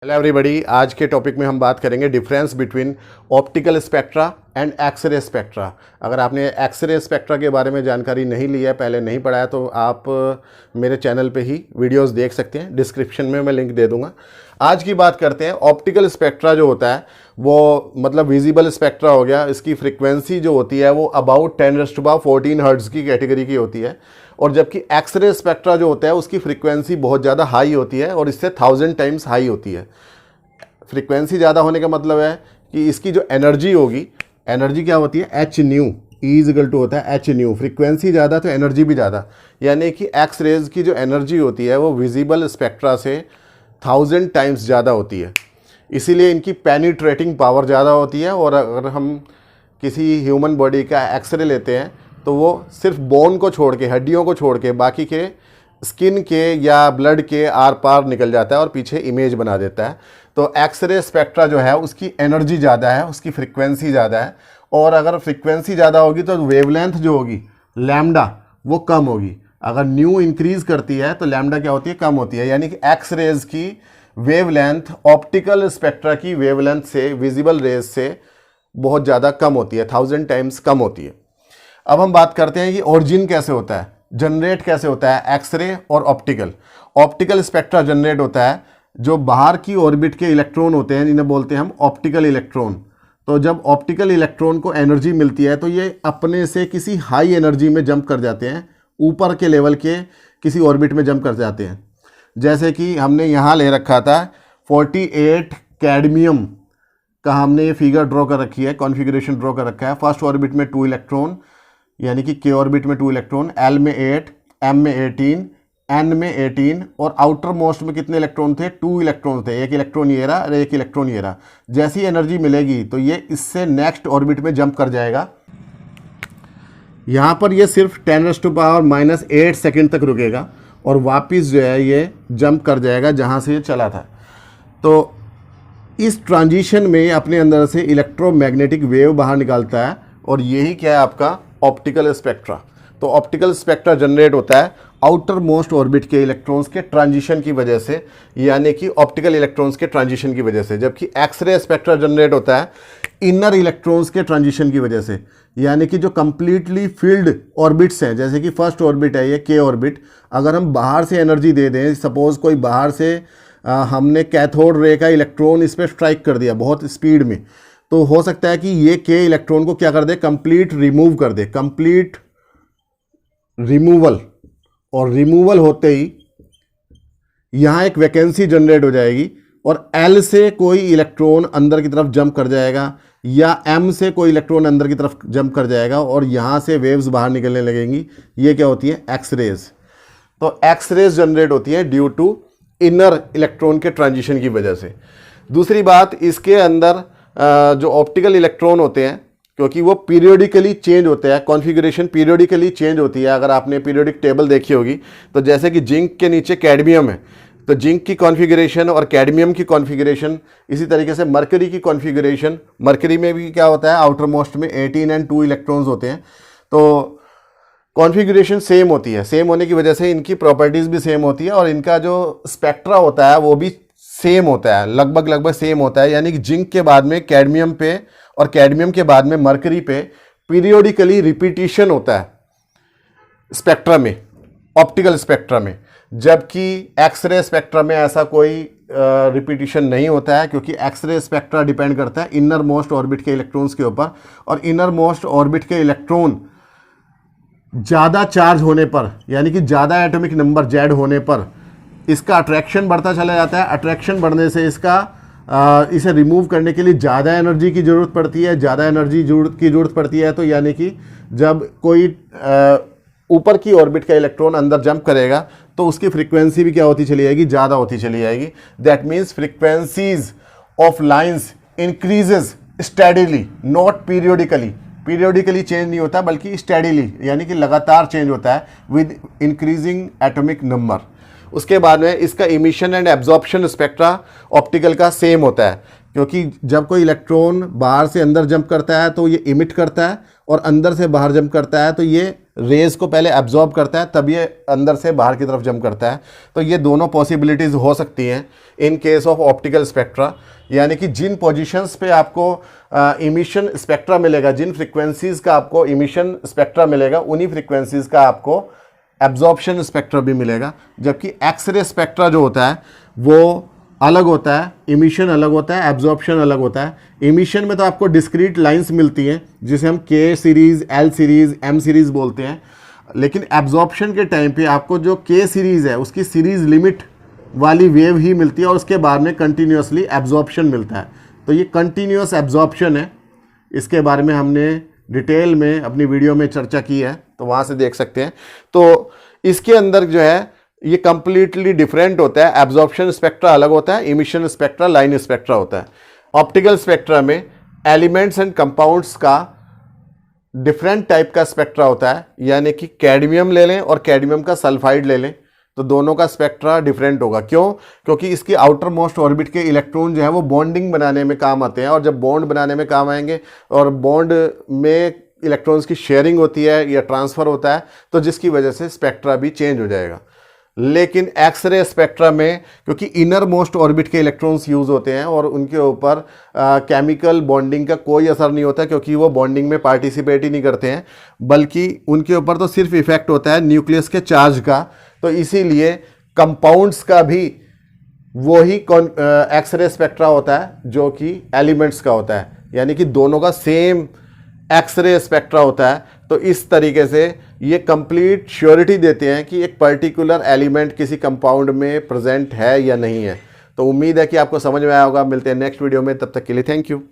Hello everybody, आज के topic में हम बात करेंगे difference between optical spectra and x-ray spectra. अगर आपने एक्सरे स्पेक्ट्रा के बारे में जानकारी नहीं ली है, पहले नहीं पढ़ा है, तो आप मेरे चैनल पे ही वीडियोस देख सकते हैं। डिस्क्रिप्शन में मैं लिंक दे दूंगा। आज की बात करते हैं ऑप्टिकल स्पेक्ट्रा जो होता है वो मतलब विजिबल स्पेक्ट्रा हो गया। इसकी फ्रीक्वेंसी जो होती है वो अबाउट 10⁻14 हर्ट्ज की कैटेगरी की होती है, और जबकि एक्सरे स्पेक्ट्रा जो होता है उसकी फ्रीक्वेंसी बहुत ज़्यादा हाई होती है और इससे 1000 टाइम्स हाई होती है। फ्रीक्वेंसी ज़्यादा होने का मतलब है कि इसकी जो एनर्जी होगी, एनर्जी क्या होती है, h nu, E is equal to होता है एच न्यू। फ्रीक्वेंसी ज़्यादा तो एनर्जी भी ज़्यादा, यानी कि एक्स रेज की जो एनर्जी होती है वो विजिबल स्पेक्ट्रा से 1000 टाइम्स ज़्यादा होती है। इसीलिए इनकी पेनिट्रेटिंग पावर ज़्यादा होती है। और अगर हम किसी ह्यूमन बॉडी का एक्सरे लेते हैं तो वो सिर्फ बोन को छोड़ के, हड्डियों को छोड़ के, बाकी के स्किन के या ब्लड के आर पार निकल जाता है और पीछे इमेज बना देता है। तो एक्सरे स्पेक्ट्रा जो है उसकी एनर्जी ज़्यादा है, उसकी फ्रीक्वेंसी ज़्यादा है, और अगर फ्रीक्वेंसी ज़्यादा होगी तो वेवलेंथ जो होगी लैम्डा वो कम होगी। अगर न्यू इंक्रीज करती है तो लैम्डा क्या होती है, कम होती है। यानी कि एक्स रेज की वेवलेंथ ऑप्टिकल स्पेक्ट्रा की वेवलेंथ से, विजिबल रेज से बहुत ज़्यादा कम होती है, 1000 टाइम्स कम होती है। अब हम बात करते हैं कि ओरिजिन कैसे होता है, जनरेट कैसे होता है एक्सरे और ऑप्टिकल। ऑप्टिकल स्पेक्ट्रा जनरेट होता है जो बाहर की ऑर्बिट के इलेक्ट्रॉन होते हैं, इन्हें बोलते हैं हम ऑप्टिकल इलेक्ट्रॉन। तो जब ऑप्टिकल इलेक्ट्रॉन को एनर्जी मिलती है तो ये अपने से किसी हाई एनर्जी में जंप कर जाते हैं, ऊपर के लेवल के किसी ऑर्बिट में जंप कर जाते हैं। जैसे कि हमने यहाँ ले रखा था 48 कैडमियम का, हमने ये फिगर ड्रॉ कर रखी है, कॉन्फ़िगरेशन ड्रॉ कर रखा है। फर्स्ट ऑर्बिट में 2 इलेक्ट्रॉन, यानी कि के ऑर्बिट में 2 इलेक्ट्रॉन, एल में 8, एम में 18, एन में 18, और आउटर मोस्ट में कितने इलेक्ट्रॉन थे, 2 इलेक्ट्रॉन थे। एक इलेक्ट्रॉन ये रहा और एक इलेक्ट्रॉन ये रहा। जैसी एनर्जी मिलेगी तो ये इससे नेक्स्ट ऑर्बिट में जंप कर जाएगा। यहाँ पर ये सिर्फ 10⁻⁻8 सेकेंड तक रुकेगा और वापिस जो है ये जंप कर जाएगा जहाँ से ये चला था। तो इस ट्रांजिशन में अपने अंदर से इलेक्ट्रोमैग्नेटिक वेव बाहर निकालता है, और यही क्या है आपका ऑप्टिकल स्पेक्ट्रा। तो ऑप्टिकल स्पेक्ट्रा जनरेट होता है आउटर मोस्ट ऑर्बिट के इलेक्ट्रॉन्स के ट्रांजिशन की वजह से, यानी कि ऑप्टिकल इलेक्ट्रॉन्स के ट्रांजिशन की वजह से। जबकि एक्सरे स्पेक्ट्रा जनरेट होता है इनर इलेक्ट्रॉन्स के ट्रांजिशन की वजह से, यानी कि जो कंप्लीटली फील्ड ऑर्बिट्स हैं, जैसे कि फर्स्ट ऑर्बिट है ये के ऑर्बिट, अगर हम बाहर से एनर्जी दे दें, सपोज कोई बाहर से हमने कैथोड रे का इलेक्ट्रॉन इस पर स्ट्राइक कर दिया बहुत स्पीड में, तो हो सकता है कि ये के इलेक्ट्रॉन को क्या कर दे, कंप्लीट रिमूव कर दे, कंप्लीट रिमूवल। और रिमूवल होते ही यहाँ एक वैकेंसी जनरेट हो जाएगी और एल से कोई इलेक्ट्रॉन अंदर की तरफ जंप कर जाएगा, या एम से कोई इलेक्ट्रॉन अंदर की तरफ जंप कर जाएगा, और यहाँ से वेव्स बाहर निकलने लगेंगी। ये क्या होती है, एक्स रेज। तो एक्स रेज जनरेट होती है ड्यू टू इनर इलेक्ट्रॉन के ट्रांजिशन की वजह से। दूसरी बात, इसके अंदर जो ऑप्टिकल इलेक्ट्रॉन होते हैं, क्योंकि वो पीरियोडिकली चेंज होते हैं, कॉन्फ़िगरेशन पीरियोडिकली चेंज होती है। अगर आपने पीरियोडिक टेबल देखी होगी तो जैसे कि जिंक के नीचे कैडमियम है, तो जिंक की कॉन्फ़िगरेशन और कैडमियम की कॉन्फ़िगरेशन, इसी तरीके से मरकरी की कॉन्फ़िगरेशन, मरकरी में भी क्या होता है, आउटर मोस्ट में 18 एंड 2 इलेक्ट्रॉन्स होते हैं। तो कॉन्फ़िगरेशन सेम होती है, सेम होने की वजह से इनकी प्रॉपर्टीज़ भी सेम होती है, और इनका जो स्पेक्ट्रा होता है वो भी सेम होता है, लगभग सेम होता है। यानी कि जिंक के बाद में कैडमियम पे और कैडमियम के बाद में मरकरी पे पीरियोडिकली रिपीटिशन होता है स्पेक्ट्रा में, ऑप्टिकल स्पेक्ट्रा में। जबकि एक्सरे स्पेक्ट्रा में ऐसा कोई रिपीटिशन नहीं होता है, क्योंकि एक्सरे स्पेक्ट्रा डिपेंड करता है इनर मोस्ट ऑर्बिट के इलेक्ट्रॉन्स के ऊपर, और इनर मोस्ट ऑर्बिट के इलेक्ट्रॉन ज़्यादा चार्ज होने पर, यानी कि ज़्यादा एटॉमिक नंबर जेड होने पर इसका अट्रैक्शन बढ़ता चला जाता है। अट्रैक्शन बढ़ने से इसे रिमूव करने के लिए ज़्यादा एनर्जी की ज़रूरत पड़ती है, ज़्यादा एनर्जी की ज़रूरत पड़ती है। तो यानी कि जब कोई ऊपर की ऑर्बिट का इलेक्ट्रॉन अंदर जंप करेगा तो उसकी फ्रीक्वेंसी भी क्या होती चली जाएगी, ज़्यादा होती चली जाएगी। That means frequencies of lines increases steadily, not periodically. Periodically change नहीं होता बल्कि स्टडीली, यानी कि लगातार चेंज होता है विद इंक्रीजिंग एटॉमिक नंबर। उसके बाद में इसका emission and absorption spectra optical का सेम होता है, क्योंकि जब कोई इलेक्ट्रॉन बाहर से अंदर जंप करता है तो ये इमिट करता है, और अंदर से बाहर जंप करता है तो ये रेज को पहले एब्जॉर्ब करता है, तब ये अंदर से बाहर की तरफ जंप करता है। तो ये दोनों पॉसिबिलिटीज़ हो सकती हैं in case of optical spectra, यानी कि जिन पोजीशंस पे आपको इमिशन स्पेक्ट्रा मिलेगा, जिन फ्रीक्वेंसीज़ का आपको इमिशन स्पेक्ट्रा मिलेगा, उन्हीं फ्रीक्वेंसीज़ का आपको एब्जॉर्प्शन स्पेक्ट्रा भी मिलेगा। जबकि एक्सरे स्पेक्ट्रा जो होता है वो अलग होता है, इमिशन अलग होता है, एब्जॉर्प्शन अलग होता है। इमिशन में तो आपको डिस्क्रीट लाइंस मिलती हैं जिसे हम K series, L series, M series बोलते हैं, लेकिन एब्जॉर्प्शन के टाइम पे आपको जो के सीरीज़ है उसकी सीरीज़ लिमिट वाली वेव ही मिलती है और उसके बाद में कंटिन्यूसली एब्जॉर्प्शन मिलता है। तो ये कंटिन्यूस एब्जॉर्प्शन है, इसके बारे में हमने डिटेल में अपनी वीडियो में चर्चा की है, तो वहाँ से देख सकते हैं। तो इसके अंदर जो है ये कंप्लीटली डिफरेंट होता है, एब्जॉर्प्शन स्पेक्ट्रा अलग होता है, इमिशन स्पेक्ट्रा, लाइन स्पेक्ट्रा होता है। ऑप्टिकल स्पेक्ट्रा में एलिमेंट्स एंड कंपाउंड्स का डिफरेंट टाइप का स्पेक्ट्रा होता है, यानी कि कैडमियम ले लें और कैडमियम का सल्फाइड ले लें तो दोनों का स्पेक्ट्रा डिफरेंट होगा। क्यों? क्योंकि इसकी आउटर मोस्ट ऑर्बिट के इलेक्ट्रॉन जो है वो बॉन्डिंग बनाने में काम आते हैं, और जब बॉन्ड बनाने में काम आएंगे और बॉन्ड में इलेक्ट्रॉन्स की शेयरिंग होती है या ट्रांसफ़र होता है, तो जिसकी वजह से स्पेक्ट्रा भी चेंज हो जाएगा। लेकिन एक्सरे स्पेक्ट्रा में क्योंकि इनर मोस्ट ऑर्बिट के इलेक्ट्रॉन्स यूज़ होते हैं और उनके ऊपर केमिकल बॉन्डिंग का कोई असर नहीं होता, क्योंकि वो बॉन्डिंग में पार्टिसिपेट ही नहीं करते हैं, बल्कि उनके ऊपर तो सिर्फ इफेक्ट होता है न्यूक्लियस के चार्ज का। तो इसीलिए कंपाउंड्स का भी वही एक्सरे स्पेक्ट्रा होता है जो कि एलिमेंट्स का होता है, यानी कि दोनों का सेम एक्सरे स्पेक्ट्रा होता है। तो इस तरीके से ये कंप्लीट श्योरिटी देते हैं कि एक पर्टिकुलर एलिमेंट किसी कंपाउंड में प्रेजेंट है या नहीं है। तो उम्मीद है कि आपको समझ में आया होगा। मिलते हैं नेक्स्ट वीडियो में, तब तक के लिए थैंक यू।